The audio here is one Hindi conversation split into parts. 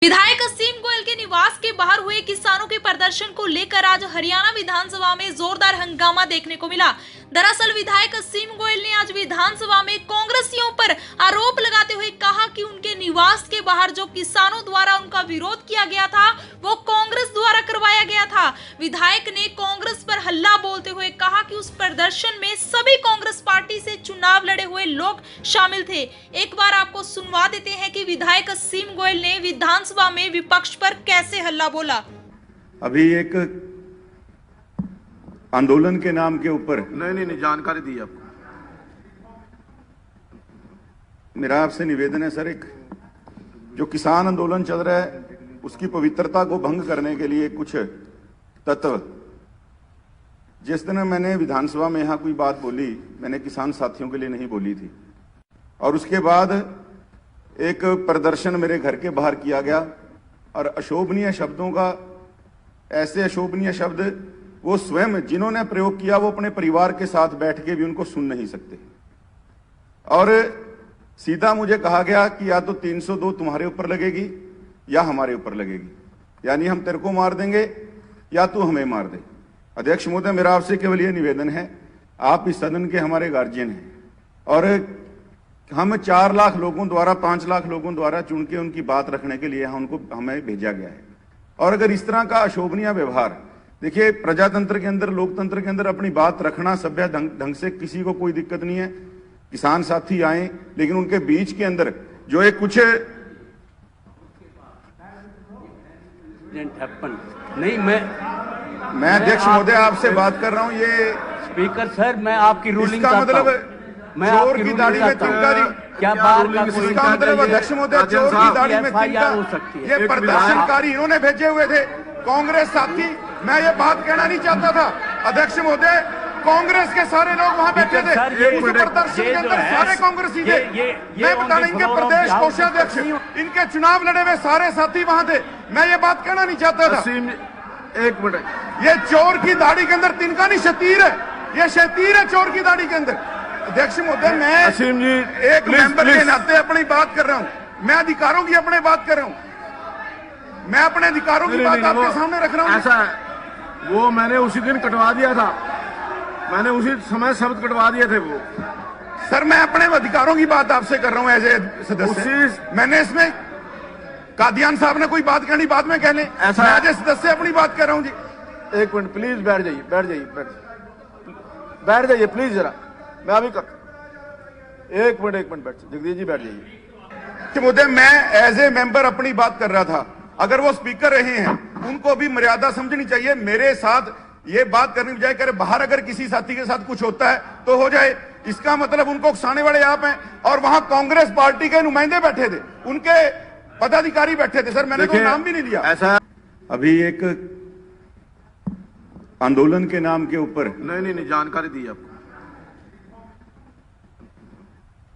विधायक असीम गोयल के निवास के बाहर हुए किसानों के प्रदर्शन को लेकर आज हरियाणा विधानसभा में जोरदार हंगामा देखने को मिला। दरअसल विधायक असीम गोयल ने आज विधानसभा में कांग्रेसियों पर आरोप लगाते हुए कहा कि उनके निवास के बाहर जो किसानों द्वारा उनका विरोध किया गया था वो कांग्रेस द्वारा करवाया गया था। विधायक ने कांग्रेस पर हल्ला बोलते हुए कहा कि उस प्रदर्शन में सभी कांग्रेस पार्टी से चुनाव लड़े हुए लोग शामिल थे। एक बार आपको सुनवा देते हैं कि विधायक असीम गोयल ने विधानसभा में विपक्ष पर कैसे हल्ला बोला। अभी एक आंदोलन के नाम के ऊपर नहीं जानकारी दी आपको। मेरा आपसे निवेदन है सर, एक जो किसान आंदोलन चल रहा है उसकी पवित्रता को भंग करने के लिए कुछ तत्व, जिस दिन मैंने विधानसभा में यहां कोई बात बोली मैंने किसान साथियों के लिए नहीं बोली थी, और उसके बाद एक प्रदर्शन मेरे घर के बाहर किया गया और अशोभनीय शब्दों का, ऐसे अशोभनीय शब्द वो स्वयं जिन्होंने प्रयोग किया वो अपने परिवार के साथ बैठ के भी उनको सुन नहीं सकते। और सीधा मुझे कहा गया कि या तो 302 तुम्हारे ऊपर लगेगी या हमारे ऊपर लगेगी, यानी हम तेरे को मार देंगे या तू हमें मार दे। अध्यक्ष महोदय, मेरा आपसे केवल यह निवेदन है, आप इस सदन के हमारे गार्जियन हैं और हम 4 लाख लोगों द्वारा 5 लाख लोगों द्वारा चुन के उनकी बात रखने के लिए हमें भेजा गया है। और अगर इस तरह का अशोभनीय व्यवहार, देखिए प्रजातंत्र के अंदर, लोकतंत्र के अंदर अपनी बात रखना सभ्य ढंग से किसी को कोई दिक्कत नहीं है। किसान साथी आए, लेकिन उनके बीच के अंदर जो एक कुछ नहीं, मैं अध्यक्ष महोदय आपसे बात कर रहा हूं, ये स्पीकर सर मैं आपकी रूलिंग इसका मतलब चोर की दाढ़ी में तिनका, क्या बार का कोई इसका मतलब अध्यक्ष महोदय चोर की दाढ़ी में तिनका हो सकती है। ये प्रदर्शनकारी इन्होंने भेजे हुए थे कांग्रेस साथी। मैं ये बात कहना नहीं चाहता था अध्यक्ष महोदय, कांग्रेस के सारे लोग वहां बैठे थे, उस प्रदर्शन के अंदर सारे कांग्रेसी थे। मैं बता रहा, इनके प्रदेश कोषाध्यक्ष, इनके चुनाव लड़े हुए सारे साथी वहां थे। मैं ये बात कहना नहीं चाहता था। एक मिनट, ये चोर की दाढ़ी के अंदर तिनका नहीं, शतीर है, ये शतीर है चोर की दाढ़ी के अंदर। अध्यक्ष महोदय, मैं असीम जी एक मेंबर के नाते अपनी बात कर रहा हूं, मैं अधिकारों की अपने बात कर रहा हूं, मैं अपने अधिकारों की बात आपके सामने रख रहा हूं। ऐसा है, वो मैंने उसी दिन कटवा दिया था, मैंने उसी समय शब्द कटवा दिए थे वो। सर मैं अपने अधिकारों की बात आपसे कर रहा हूं एज ए सदस्य। मैंने इसमें कादियान साहब ने कोई बात कहनी बाद में कह लें, ऐसा मैं एज ए सदस्य अपनी बात कर रहा हूं जी। एक मिनट प्लीज, बैठ जाइए बैठ जाइए प्लीज, जरा मैं अभी कर एक मिनट बैठ, जगदीश जी बैठ जाइए। मुद्दे मैं एज ए मेंबर अपनी बात कर रहा था, अगर वो स्पीकर रहे हैं उनको भी मर्यादा समझनी चाहिए। मेरे साथ ये बात करने की बजाय करे बाहर अगर किसी साथी के साथ कुछ होता है तो हो जाए, इसका मतलब उनको उकसाने वाले आप हैं। और वहां कांग्रेस पार्टी के नुमाइंदे बैठे थे, उनके पदाधिकारी बैठे थे, सर मैंने तो नाम भी नहीं लिया। ऐसा अभी एक आंदोलन के नाम के ऊपर नहीं जानकारी दी आपको।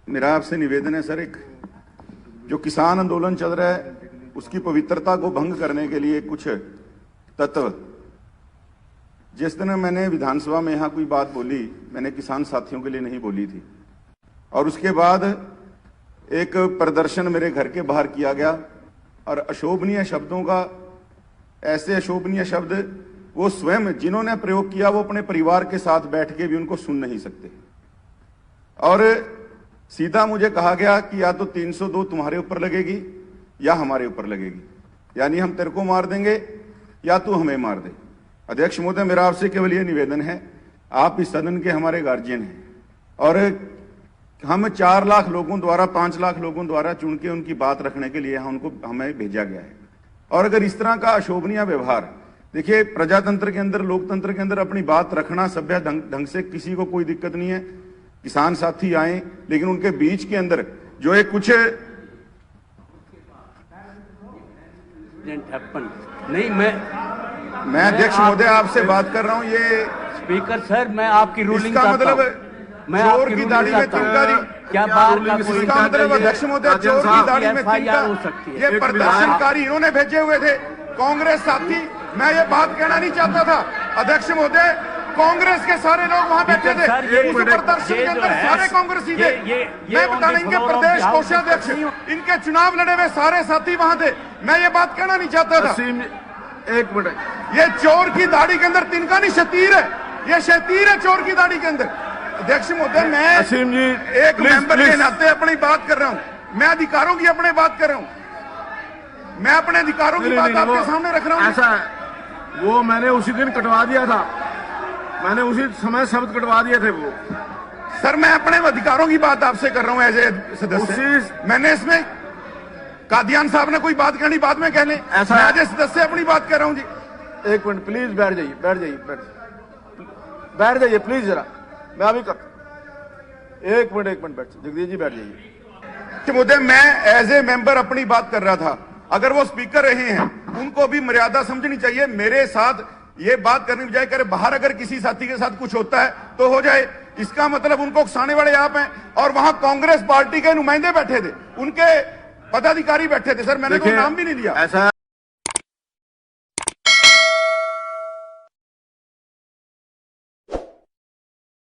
मेरा आपसे निवेदन है सर, एक जो किसान आंदोलन चल रहा है उसकी पवित्रता को भंग करने के लिए कुछ तत्व, जिस दिन मैंने विधानसभा में यहां कोई बात बोली मैंने किसान साथियों के लिए नहीं बोली थी, और उसके बाद एक प्रदर्शन मेरे घर के बाहर किया गया और अशोभनीय शब्दों का, ऐसे अशोभनीय शब्द वो स्वयं जिन्होंने प्रयोग किया वो अपने परिवार के साथ बैठ के भी उनको सुन नहीं सकते। और सीधा मुझे कहा गया कि या तो 302 तुम्हारे ऊपर लगेगी या हमारे ऊपर लगेगी, यानी हम तेरे को मार देंगे या तू हमें मार दे। अध्यक्ष महोदय, मेरा आपसे केवल यह निवेदन है, आप इस सदन के हमारे गार्जियन हैं और हम 4 लाख लोगों द्वारा 5 लाख लोगों द्वारा चुन के उनकी बात रखने के लिए हमें भेजा गया है। और अगर इस तरह का अशोभनीय व्यवहार, देखिए प्रजातंत्र के अंदर, लोकतंत्र के अंदर अपनी बात रखना सभ्य ढंग से किसी को कोई दिक्कत नहीं है। किसान साथी आए, लेकिन उनके बीच के अंदर जो एक कुछ नहीं, मैं अध्यक्ष महोदय आपसे बात कर रहा हूं, ये स्पीकर सर मैं आपकी रूलिंग इसका मतलब चोर की दाढ़ी में तिनका, क्या बार का कोई इसका मतलब अध्यक्ष महोदय चोर की दाढ़ी में तिनका हो सकती है। ये प्रदर्शनकारी इन्होंने भेजे हुए थे कांग्रेस साथी। मैं ये बात कहना नहीं चाहता था अध्यक्ष महोदय, कांग्रेस के सारे लोग वहां बैठे थे, सर, ये उस प्रदर्शन के जो अंदर है, सारे कांग्रेसी थे। मैं बता दें, इनके प्रदेश कोषाध्यक्ष, इनके चुनाव लड़े हुए सारे साथी वहां थे। मैं ये बात कहना नहीं चाहता था। असीम जी, एक मिनट। ये चोर की दाढ़ी के अंदर तिनका नहीं शतीर है, ये शतीर है चोर की दाढ़ी के अंदर। अध्यक्ष महोदय, मैं असीम जी, एक प्लीज, मेंबर के प्लीज। नाते अपनी बात कर रहा हूं, मैं अधिकारों की अपने बात कर रहा हूं, मैं अपने अधिकारों की बात आपके सामने रख रहा हूं। ऐसा है, वो मैंने उसी दिन कटवा दिया था, मैंने उसी समय शब्द कटवा दिए थे वो। सर, मैं अपने अधिकारों की बात आपसे कर रहा हूं एज ए सदस्य। मैंने इसमें कादियान साहब ने कोई बात कहनी बाद में कह लें, ऐसा मैं है। एज ए सदस्य अपनी बात कर रहा हूं जी। एक मिनट प्लीज, बैठ जाइए, बैठ जाइए, बैठ जाइए प्लीज जरा, मैं अभी कर। एक मिनट बैठ, जगदीश जी बैठ जाइए। मुद्दे मैं एज ए मेंबर अपनी बात कर रहा था। अगर वो स्पीकर रहे हैं, उनको भी मर्यादा समझनी चाहिए। मेरे साथ ये बात करने की बजाय करे बाहर अगर किसी साथी के साथ कुछ होता है तो हो जाए, इसका मतलब उनको उकसाने वाले आप हैं। और वहां कांग्रेस पार्टी के नुमाइंदे बैठे थे, उनके पदाधिकारी बैठे थे। सर, मैंने कोई नाम भी नहीं लिया। ऐसा